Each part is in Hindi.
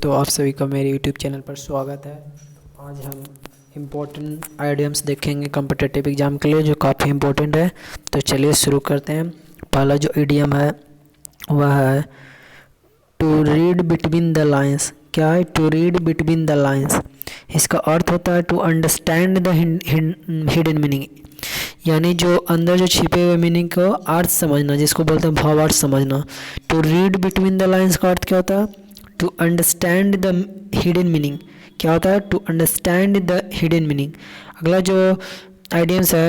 तो आप सभी का मेरे यूट्यूब चैनल पर स्वागत है। आज हम इम्पोर्टेंट आइडियम्स देखेंगे कॉम्पिटिटिव एग्जाम के लिए, जो काफ़ी इम्पोर्टेंट है। तो चलिए शुरू करते हैं। पहला जो इडियम है वह है to read between the lines. क्या है to read between the lines? इसका अर्थ होता है to understand the hidden meaning, यानी जो अंदर जो छिपे हुए मीनिंग को अर्थ समझना, जिसको बोलते हैं भावार्थ समझना। To read between the lines का अर्थ क्या होता है? To understand the hidden meaning. क्या होता है? To understand the hidden meaning. अगला जो आइडियम्स है,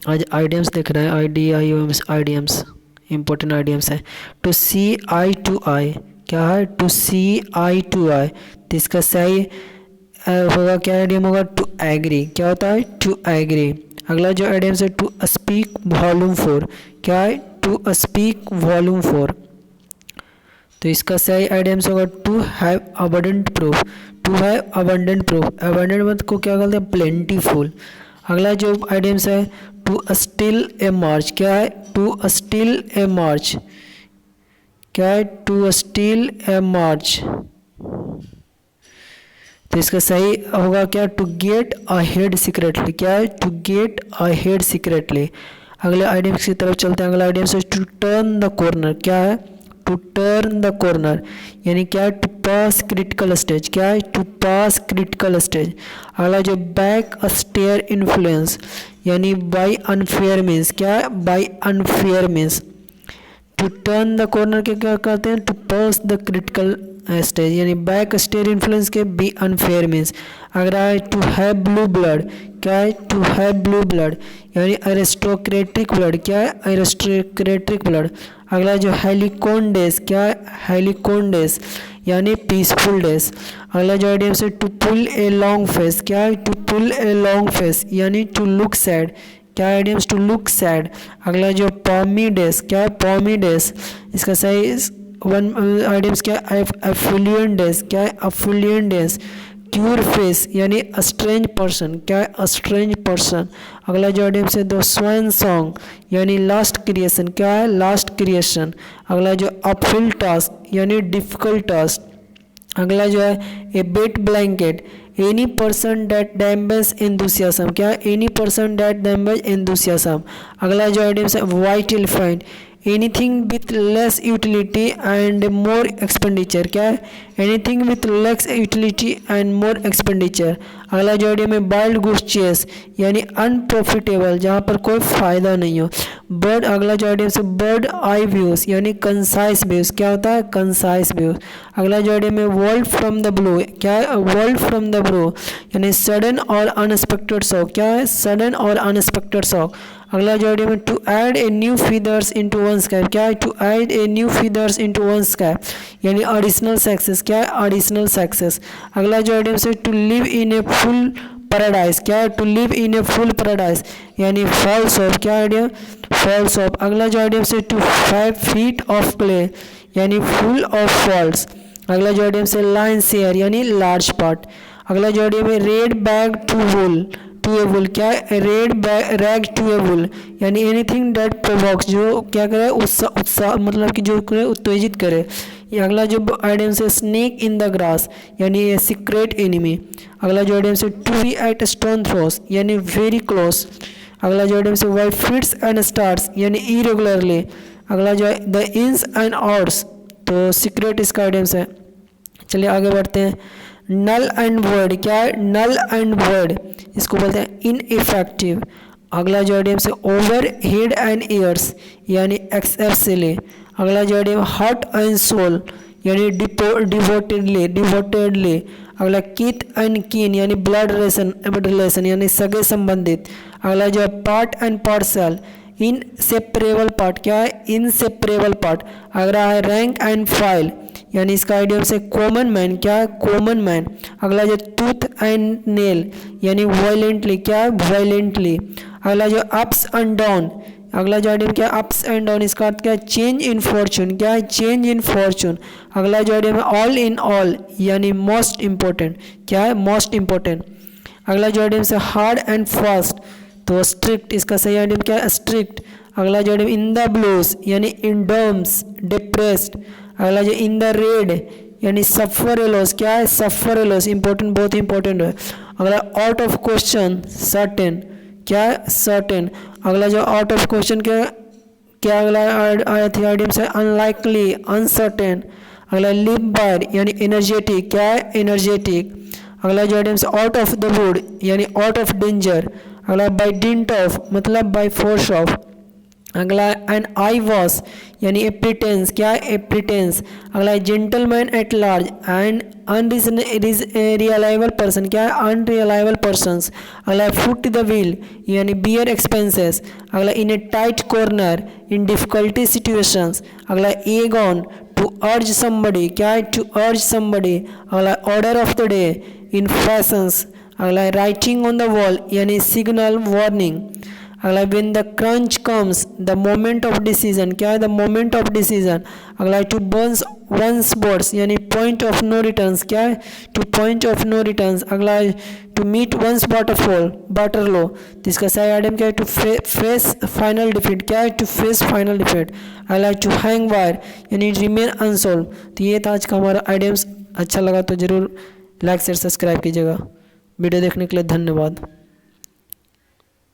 आज आइडियम्स देख रहे हैं, IDIOMS आइडियम्स, इंपॉर्टेंट आइडियम्स है। To see eye to eye. क्या है? To see eye to eye. तो इसका सही होगा, क्या आइडियम होगा? To agree. क्या होता है? To agree. अगला जो आइडियम्स है टू स्पीक वॉल्यूम 4। क्या है? To speak volume 4। तो इसका सही आइडियम्स होगा to have abundant proof. To have abundant proof, abundant मतलब को क्या कहते हैं? प्लेंटीफुल। अगला जो आइडियम्स है टू स्टिल ए मार्च। क्या है? To steal a march. क्या है? To steal a march. तो इसका सही होगा क्या? To get ahead secretly. क्या है? To get ahead secretly. अगले आइडियम्स की तरफ चलते हैं। अगला आइडियम्स है टू टर्न द कॉर्नर। क्या है? टू टर्न द कॉर्नर, यानी क्या है? To pass critical stage. क्या है? To pass critical stage. अगला जो बैक स्टेयर इन्फ्लुएंस, यानी बाय अनफेयर मीन्स। क्या है? By unfair means. To turn the corner के क्या कहते हैं? To pass the critical stage, यानी बैक स्टेयर इन्फ्लुएंस के बी अनफेयर मीन्स। अगर है टू हैव ब्लू ब्लड। क्या है? टू हैव ब्लू ब्लड, यानी एरिस्टोक्रेटिक ब्लड। क्या है? Aristocratic blood. अगला जो हेलिकॉन डेज। क्या है? हेलिकॉन डेज, यानी पीसफुल डेज। अगला जो आइडियम से to pull a long face. क्या है? To pull a long face, यानी टू लुक सैड। क्या आइडियम्स? To look sad. अगला जो पॉमी डेज। क्या है? Palmy days. इसका सही वन आइडियम्स क्या है? Affluent days. क्या है? Affluent days. क्यूर फेस, यानी स्ट्रेंज पर्सन। क्या है? Strange person. अगला जो आइडियम्स है द स्वान सॉन्ग, यानी लास्ट क्रिएशन। क्या है? Last creation. अगला जो अपहिल टास्क, यानी डिफिकल्ट टास्क। अगला जो है a wet blanket, any person that dampens enthusiasm. क्या है? Any person that dampens enthusiasm. अगला जो आइडियम्स है white elephant, anything with less utility and more expenditure. क्या है? Anything with less utility and more expenditure. अगला जो आइडियम है वाइल्ड गुड चेस, यानी अनप्रॉफिटेबल, जहाँ पर कोई फायदा नहीं हो। बर्ड, अगला जो आइडियम है बर्ड आई व्यूज, यानी कंसाइज व्यूज। क्या होता है? Concise views. अगला जो आइडियम है वर्ल्ड फ्रॉम द ब्लू। क्या है? वर्ल्ड फ्रॉम द ब्लू, यानी सडन और अनएक्सपेक्टेड शॉक। क्या है? सडन और अनएक्सपेक्टेड शॉक। अगला जो आइडियम है to add a new feathers into one cap. क्या है? To add a new feathers into one cap, यानी एडिशनल सक्सेस। क्या है? Additional success. अगला जो आइडियम है to live in a fool paradise. क्या है? To live in a fool paradise, यानी फॉल्स ऑफ। क्या आइडिया? False hope. अगला जो आइडियम है टू 5 फीट ऑफ क्ले, यानी फुल ऑफ फॉल्स। अगला जो आइडियम है लाइन शेयर, यानी लार्ज पार्ट। अगला जो आइडियम है red rag to bull, to a bull. क्या है? Red rag to a bull, यानी एनीथिंग दैट प्रोवोक्स, जो क्या करे? उत्साह मतलब कि जो करे उत्तेजित करे। ये अगला जो आइडियम से स्नेक इन द ग्रास, यानी ए सीक्रेट एनिमी। अगला जो आइडियम से to be at stone throws, यानी वेरी क्लोज। अगला जो आइडियम से वाई फिट्स एंड स्टार्स, यानी इरेगुलरली। अगला जो है द इंस एंड आउट्स, तो सीक्रेट इसका आइडियम्स है। चलिए आगे बढ़ते हैं। Null and void. क्या है? नल एंड वर्ड, इसको बोलते हैं इनइफेक्टिव। अगला जो आइडियम से ओवर हेड एंड ईयर्स, यानी एक्सेप्शनली। अगला जो आइडियम हार्ट एंड सोल, यानी डिवोटेडली। अगला किथ एंड कीन, यानी ब्लड रिलेशन, यानी सगे संबंधित। अगला जो है part and parcel, inseparable part. क्या है? Inseparable part. अगला है रैंक एंड फाइल, यानी इसका आइडियम से कॉमन मैन। क्या है? Common man. अगला जो टूथ एंड नेल, यानी वायलेंटली। क्या है? वायलेंटली। अगला जो अप्स एंड डाउन, अगला जो आइडियम क्या? अप्स एंड डाउन, इसका अर्थ क्या है? Change in Fortune. क्या है? Change in Fortune. अगला जो आइडियम है ऑल इन ऑल, यानी मोस्ट इंपॉर्टेंट। क्या है? Most important. अगला जो आइडियम से हार्ड एंड फास्ट, तो स्ट्रिक्ट, इसका सही आइडियम क्या है? स्ट्रिक्ट। अगला जो आइडियम इन द ब्लूज, यानी इन डर्म्स, डिप्रेस्ड। अगला जो इन द रेड, यानी सफ़र ए लॉस, क्या है सफ़र ए लॉस, इंपॉर्टेंट बहुत इंपॉर्टेंट है। अगला आउट ऑफ क्वेश्चन सर्टेन, क्या है सर्टेन। अगला जो आउट ऑफ क्वेश्चन क्या अगला आया थी आइडियम से अनलाइकली, अनसर्टेन। अगला लिव बाय यानी एनर्जेटिक, क्या है एनर्जेटिक। अगला जो आइडियम से आउट ऑफ द वुड यानी आउट ऑफ डेंजर। अगला बाय डिंट ऑफ मतलब बाय फोर्स ऑफ। अगला एंड आई वॉस यानी ए प्रिटेंस, क्या है ए प्रिटेंस। अगला gentleman at large and unreliable person, क्या है अनरिलायबल पर्सनस। अगला फुट द व्हील यानी बियर एक्सपेंसेस। अगला in a tight corner in difficulty situations. अगला एगॉन टू अर्ज समबडी, क्या है टू अर्ज समबडी। अगला order of the day in fashions. अगला राइटिंग ऑन द वॉल यानी सिग्नल वार्निंग। अगला when the crunch comes the moment of decision, क्या है द मोमेंट ऑफ डिसीजन। अगला टू बर्न्स वंस बोर्ड्स यानी पॉइंट ऑफ नो रिटर्न्स, क्या है to point of no returns. अगला to meet one's waterfall Waterloo. तो इसका सही आइटम क्या है टू फेस फाइनल डिफीट, क्या है टू फेस फाइनल डिफीट। अगला टू हैंग वायर यानी रिमेन अनसोल्व। तो ये था आज का हमारा आइडियम्स। अच्छा लगा तो ज़रूर लाइक शेयर सब्सक्राइब कीजिएगा। वीडियो देखने के लिए धन्यवाद।